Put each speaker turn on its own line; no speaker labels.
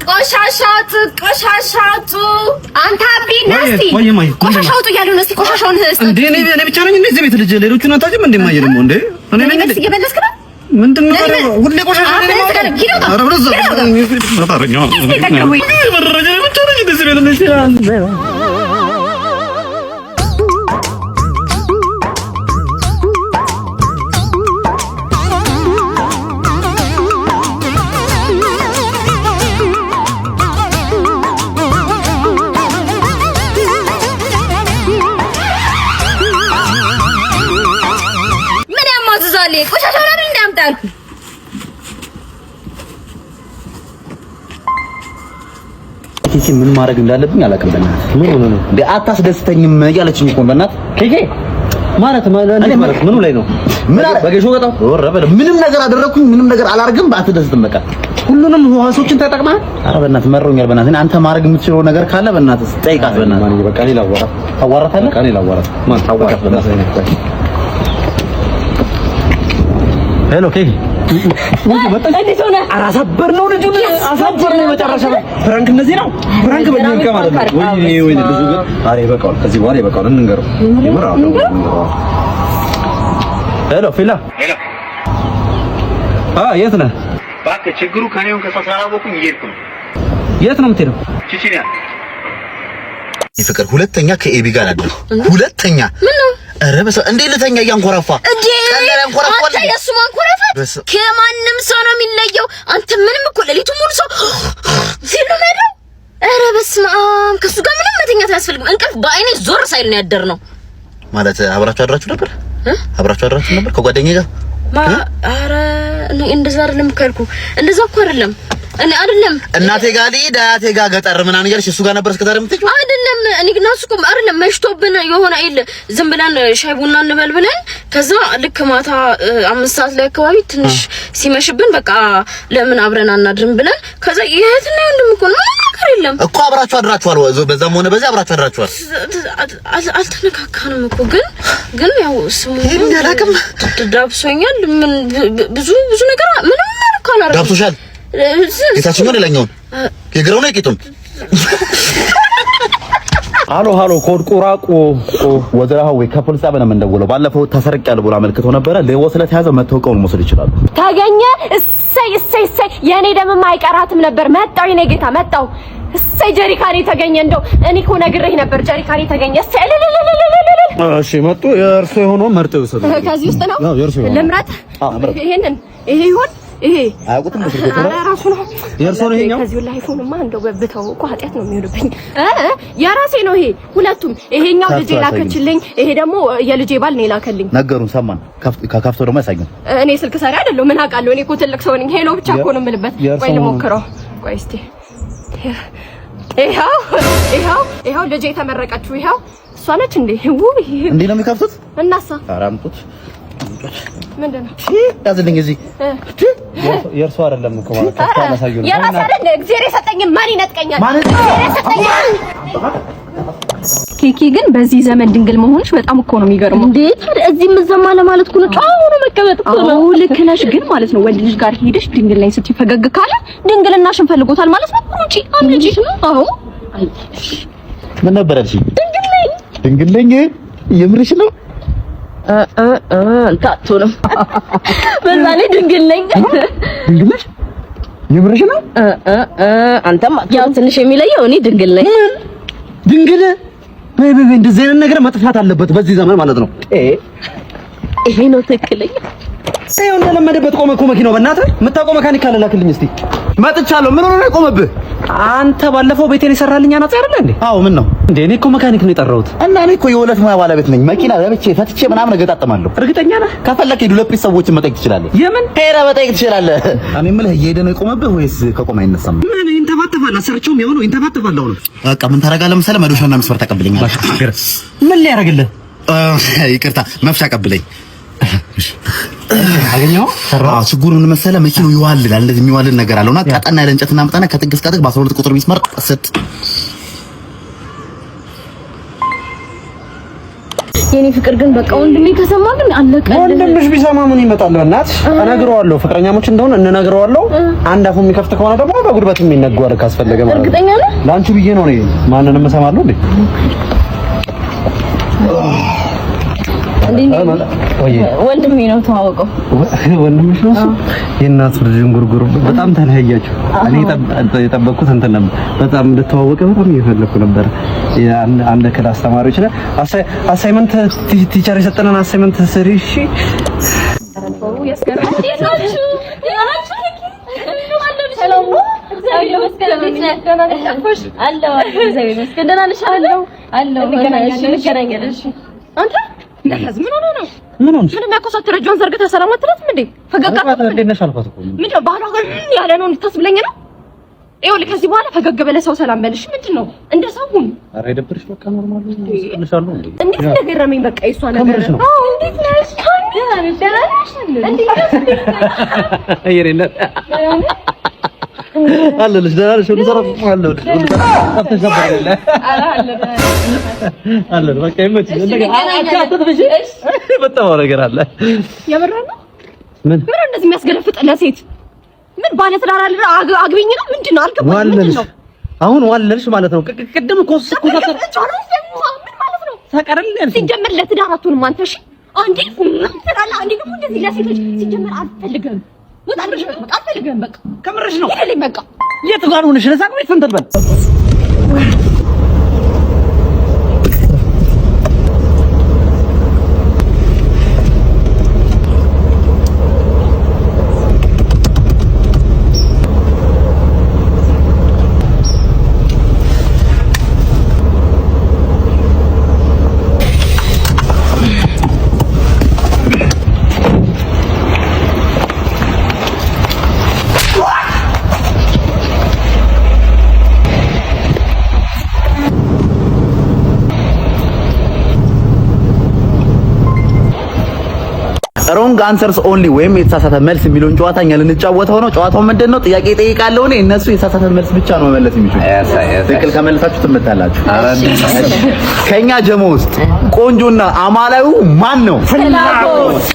ቆሻሻቱ አንተ አብዲናስቲ ቆሻሻቱ ያለው ነው። እስቲ ቆሻሻውን
እንዴ እኔ ብቻ ነኝ እንደዚህ ቤት ልጅ ሌሎቹን አታውቂም እንዴ? ማየ ደግሞ እንዴ እኔ ነኝ እንዴ እየበለስክ ነው? ምንድን ነው ሁሌ ቆሻሻ ነው? ኧረ ብለዛ ማታረኛ መረጃ ብቻ ነኝ እንደዚህ ቤት ልጅ
ቆሻሻ ነው እንዳምጣል
ኬኬ ምን ማድረግ እንዳለብኝ አላውቅም። በእናትህ ምን ሆነ ነው እንዴ? አታስደስተኝም እያለችኝ እኮ በእናትህ ኬኬ ማለት ምኑ ላይ ነው? ምን አረ በገሾ ገጣው ወረበለ ምንም ነገር አደረኩኝ ምንም ነገር አላርግም። አትደስትም በቃ ሁሉንም ህዋሶችን ተጠቅመህ አረ በእናትህ መሮኛል። በእናትህ አንተ ማድረግ የምትችለው ነገር ካለ በእናትህ ጠይቃት። በእናትህ በቃ ሌላ አወራ ታዋራታለህ። በቃ ሌላ አወራ ማን ታዋራት በእናትህ ሄሎ ኬክ
እንዴት ሆነ?
አራሰበር ነው ልጁ አሳበር ነው መጨረሻ ፍራንክ እንደዚህ ነው ፍራንክ በሚል ከማለት ነው ወይ ልጁ ግን አሬ በቃው ከዚህ በኋላ በቃው እንንገረው ይመራው ሄሎ ፊላ ሄሎ የት ነህ? እባክህ ችግሩ ከኔው ከሰሳራ በኩል እየሄድኩ ነው። የት ነው የምትሄደው? ቺቺኒያ ይፍቅር ሁለተኛ ከኤቢ ጋር አድርኩ ሁለተኛ ምን ነው ኧረ በሰው እንዴ ልተኛ እያንኮራፋ
አንተ የሱ ማንኮራፋ ከማንም ሰው ነው የሚለየው። አንተ ምንም እኮ ለሊቱ ሙሉ ሰው ሲሉ ነው። ኧረ በስመ አብ ከሱ ጋር ምንም መተኛት አያስፈልግም። እንቅልፍ በአይኔ ዞር ሳይል ነው ያደርነው።
ማለት አብራችሁ አድራችሁ ነበር? አብራችሁ አድራችሁ ነበር ከጓደኛዬ ጋር?
ኧረ እኔ እንደዛ አይደለም ካልኩ እንደዛ እኮ አይደለም እኔ አይደለም
እናቴ ጋር ልሂድ አያቴ ጋር ገጠር ምናምን እያልሽ እሱ ጋር ነበር እስከ ዛሬ የምትሄጂው?
አይደለም እኔ ግን እሱ እኮ አይደለም መሽቶብን የሆነ አይደል ዝም ብለን ሻይ ቡና እንበል ብለን ከዛ ልክ ማታ 5 ሰዓት ላይ አካባቢ ትንሽ ሲመሽብን በቃ ለምን አብረን አናድርም ብለን ከዛ የትና ወንድም እኮ ነው ነገር የለም
እኮ አብራችሁ አድራችኋል። በዛም ሆነ በዛ አብራችሁ አድራችኋል።
አልተነካካንም እኮ ግን ያው ስሙ
ያላቅም
ዳብሶኛል። ምን ብዙ ነገር ምንም ማለት አላረገ
ዳብሶሻል። የታችኛው ሌላኛውን የግራው ነው የቂጡን ሃሎ ኮድቁራቁ ወዘራው ከፖሊስ ጣቢያ ነው የምንደውለው። ባለፈው ተሰርቄያለሁ ብሎ አመልክቶ ነበረ። ሌባ ስለተያዘ መታወቂያውን መውሰድ ይችላል።
ታገኘ እሰይ የኔ ደምማ አይቀራትም ነበር። መጣው የኔ ጌታ መጣው። እሰይ ጀሪካኔ ተገኘ። እንደው እኔ እኮ ነግሬህ ነበር ጀሪካኔ ተገኘ። እሰይ
እሺ መጡ። የእርሱ የሆነው መርጠው ይወሰዱ።
ከዚህ ውስጥ ነው ለምራት ይሄንን ይሄ ይሆን ይሄ
አያውቁትም። በስልክ ነው
ራሱ ነው የእርሱ ነው። ይሄኛው ከዚህ ላይ ፎንማ እንደው በብተው እኮ ኃጢያት ነው የሚሆንብኝ። የራሴ ነው ይሄ ሁለቱም። ይሄኛው ልጄ ላከችልኝ፣ ይሄ ደግሞ የልጄ ባል ነው ላከልኝ።
ነገሩን ሰማን። ከካፍቶ ደግሞ ያሳየን።
እኔ ስልክ ሰሪ አይደለሁ ምን አውቃለሁ። እኔ እኮ ትልቅ ሰው ነኝ። ሄሎ ብቻ እኮ ነው የምልበት። ቆይ ልሞክረው። ቆይ እስቲ ይሄው ልጄ የተመረቀችው ይሄው እሷ ነች እንዴ? ውይ
እንዴ ነው የሚከፍቱት?
እናሳ
አራምጡት
ምንድነው?
ያዝልኝ እዚህ የእርሱ አይደለም እኮ ማለት ከፍታ ማሳዩ ነው።
የራስ አይደል እግዚአብሔር የሰጠኝ ማን ይነጥቀኛል?
ኬኬ ግን በዚህ ዘመን ድንግል መሆንሽ በጣም እኮ ነው የሚገርመው።
እንዴ ታዲያ እዚህ ምዘማ ለማለት እኮ ነው ጫው ነው መቀበጥ እኮ ነው።
ልክ ነሽ ግን ማለት ነው ወንድ ልጅ ጋር ሄደሽ ድንግል ላይ ስትይ ፈገግ ካለ ድንግልናሽን ፈልጎታል ማለት ነው። ሩጪ አንቺ አዎ
ምን ነበር አልሽኝ? ድንግል ነኝ የምርሽ ነው?
ታቱ ነው በዛ ላይ ድንግል ነኝ።
ድንግል ነሽ የምርሽ ነው?
አንተማ ያው ትንሽ የሚለየው እኔ ድንግል ነኝ።
ድንግል በይ እንደዚህ አይነት ነገር መጥፋት አለበት በዚህ ዘመን ማለት ነው።
ይሄ ነው ትክክለኛ።
ይሄው እንደለመደበት ቆመ እኮ መኪናው። በእናትህ የምታውቀው መካኒክ ካለ ላክልኝ እስቲ። መጥቻለሁ። ምን ሆነ ነው የቆመብህ? አንተ ባለፈው ቤቴን የሰራልኝ አናጽ አይደለ እንዴ? አዎ ምን ነው እንዴ? እኔ እኮ መካኒክ ነው የጠራሁት። እና እኔ እኮ የሁለት ሙያ ባለቤት ነኝ። መኪና ለብቼ ፈትቼ ምናምን እገጣጥማለሁ። እርግጠኛ ነህ? ከፈለክ ሄዱ ለፒስ ሰዎችን መጠየቅ ትችላለህ። የምን ሄረ መጠየቅ ትችላለህ። እኔ የምልህ እየሄደ ነው የቆመብህ ወይስ ከቆመ አይነሳም? ምን ይንተባተባል? አሰርቸውም ያው ነው ይንተባተባል። አሁን በቃ ምን ታደርጋለህ መሰለህ? መዶሻና መስፈር ተቀብለኛል። ምን ሊያደርግልህ? ይቅርታ መፍቻ ቀብለኝ። አገኘው ችግሩ ምን መሰለህ? መኪናው ይዋልላል። እንደዚህ የሚዋልል ነገር አለውና ቀጠና ያለ እንጨት እናመጣና ከጥግ እስከ ጥግ በ12 ቁጥር ሚስማር ስት
የኔ ፍቅር ግን በቃ ወንድሜ ከሰማ ግን አለቀ።
ወንድምሽ ቢሰማ ምን ይመጣል? በእናትሽ እነግረዋለሁ፣ ፍቅረኛሞች እንደሆነ እንነግረዋለሁ። አንድ አፉ የሚከፍት ከሆነ ደግሞ በጉልበት የሚነገር ካስፈለገ ማለት ነው።
እርግጠኛ ነህ?
ለአንቺ ብዬ ነው እኔ ማንንም እሰማለሁ እንዴ?
ወንድሜ ነው ተዋወቀው።
ወንድምሽ ነው እሱ? የእናት ልጅ ጉርጉር በጣም ተለያያችሁ። እኔ የጠበቅኩት እንትን ነበር፣ በጣም እንድትዋወቀ በጣም እየፈለኩ ነበር። አንድ ክላስ ተማሪዎች ነን። አሳይመንት ቲቸር የሰጠነን አሳይመንት ስሪ። እሺ
ለካዝ ምን ሆነ ነው? ምን የሚያኮሳት ረጇን ዘርግተህ ሰላም አትላትም እንዴ? ፈገግ ምን ባህሏ ጋር ያለ ነው እንድታስብለኝ ነው? ይኸውልህ ከዚህ በኋላ ፈገግ በለ ሰው ሰላም በልሽ። ምንድን ነው እንደ ሰው ሁን።
ኧረ ይደብርሽ በቃ ኖርማል ነው። እንዴ
እንዴት እንደገረመኝ በቃ የእሷ ነገር ነው። አዎ እንዴት ነሽ?
አለልሽ ደህና ነሽ? ሁሉ ሰላም አለልሽ? ሁሉ ሰላም ተሰበረለ አለ በቃ ይመችሽ። በጣም ነገር አለ።
የምር ነው።
ምን
እንደዚህ የሚያስገለፍጥ ለሴት ምን ባለ ትዳር አለ አግቢኝ ነው ምንድን ነው? አልገባኝም። ምንድን ነው
አሁን ዋለልሽ ማለት ነው? ቅድም እኮ ምን
ማለት ነው? ተቀረልን ሲጀምር ለትዳር አትሆንም አንተ። እሺ አንዴ ትራላ አንዴ ደግሞ እንደዚህ ለሴቶች ሲጀምር አልፈልግም። ወጣልሽ በቃ አልፈልግም። በቃ
ከምርሽ ነው?
ይሄልኝ በቃ
የት ጋር ሆነሽ ለሳቅ ቤት እንትን በል ሮንግ አንሰርስ ኦንሊ ወይም የተሳሳተ መልስ የሚለውን ጨዋታ እኛ ልንጫወተው ነው። ጨዋታው ምንድነው? ጥያቄ እጠይቃለሁ እኔ፣ እነሱ የተሳሳተ መልስ ብቻ ነው መመለስ የሚችሉት። ትክክል ከመለሳችሁ ትመታላችሁ። ከኛ ጀሞ ውስጥ ቆንጆና አማላዩ ማን ነው? ፍላጎት